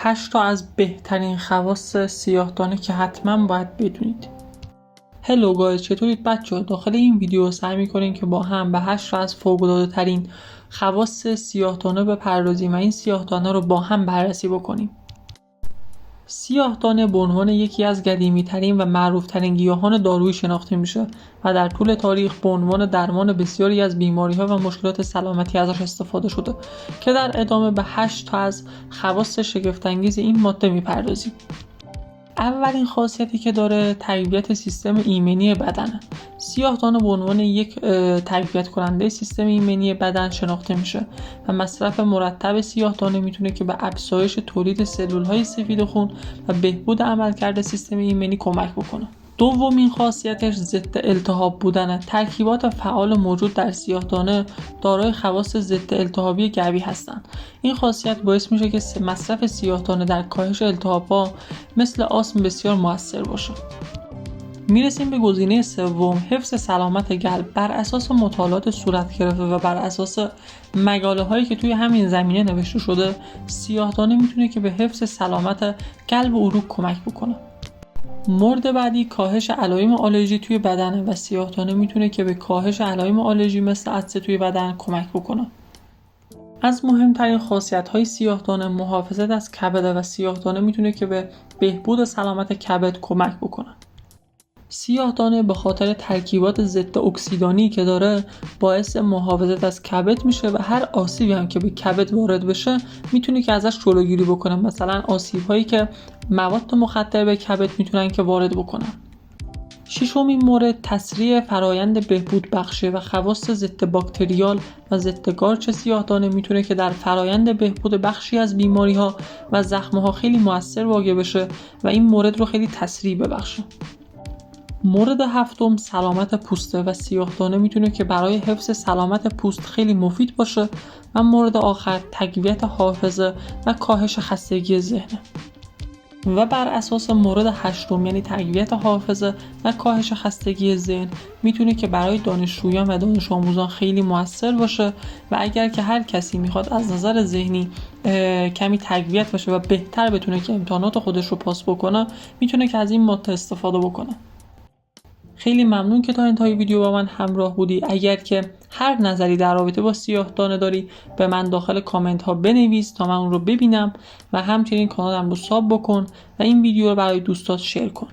8 تا از بهترین خواص سیاه‌دانه که حتما باید بدونید. هلو گایز، چطورید بچه‌ها؟ داخل این ویدیو سعی می‌کنیم که با هم به 8 تا از فوق‌العاده‌ترین خواص سیاه‌دانه بپردازیم و این سیاه‌دانه رو با هم بررسی بکنیم. سیاه‌دانه به عنوان یکی از قدیمی‌ترین و معروف‌ترین گیاهان دارویی شناخته میشه و در طول تاریخ به عنوان درمان بسیاری از بیماری‌ها و مشکلات سلامتی ازش استفاده شده که در ادامه به 8 تا از خواص شگفت‌انگیز این ماده می‌پردازیم. اولین خاصیتی که داره تقویت سیستم ایمنی بدنه. سیاه‌دانه به عنوان یک تقویت کننده سیستم ایمنی بدن شناخته میشه و مصرف مرتب سیاه‌دانه میتونه که به افزایش تولید سلول‌های سفید خون و بهبود عملکرد سیستم ایمنی کمک بکنه. دومین خاصیتش ضد التهاب بودنه. ترکیبات فعال موجود در سیاه‌دانه دارای خواص ضد التهابی قوی هستند. این خاصیت باعث میشه که مصرف سیاه‌دانه در کاهش التهاب‌ها مثل آسم بسیار موثر باشه. میرسیم به گزینه سوم، حفظ سلامت قلب. بر اساس مطالعات صورت گرفته و بر اساس مقاله هایی که توی همین زمینه نوشته شده، سیاه‌دانه میتونه که به حفظ سلامت قلب و عروق کمک بکنه. مورد بعدی کاهش علائم آلرژی توی بدن و سیاه‌دانه میتونه که به کاهش علائم آلرژی مثل عطسه توی بدن کمک بکنه. از مهمترین خاصیت‌های سیاه‌دانه محافظت از کبد و سیاه‌دانه میتونه که به بهبود سلامت کبد کمک بکنه. سیاه‌دانه به خاطر ترکیبات ضد اکسیدانی که داره باعث محافظت از کبد میشه و هر آسیبی هم که به کبد وارد بشه میتونه که ازش جلوگیری بکنه. مثلا آسیب‌هایی که مواد مخدر به کبد میتونن که وارد بکنن. ششمین مورد تسریع فرایند بهبود بخشه و خواص ضد باکتریال و ضد قارچ سیاه‌دانه میتونه که در فرایند بهبود بخشی از بیماری‌ها و زخم‌ها خیلی مؤثر واقع بشه و این مورد رو خیلی تسریع ببخشه. مورد هفتم سلامت پوسته و سیاه‌دانه میتونه که برای حفظ سلامت پوست خیلی مفید باشه و مورد آخر تقویت حافظه و کاهش خستگی ذهن. و بر اساس مورد هشتم یعنی تقویت حافظه و کاهش خستگی ذهن میتونه که برای دانشجویان و دانش آموزان خیلی موثر باشه و اگر که هر کسی میخواد از نظر ذهنی کمی تقویت باشه و بهتر بتونه که امتحانات خودش رو پاس بکنه میتونه که از این ماده استفاده بکنه. خیلی ممنون که تا انتهای ویدیو با من همراه بودی. اگر که هر نظری در رابطه با سیاه‌دانه داری به من داخل کامنت ها بنویس تا من اون رو ببینم و همچنین کانالم رو ساب بکن و این ویدیو رو برای دوستات شیر کن.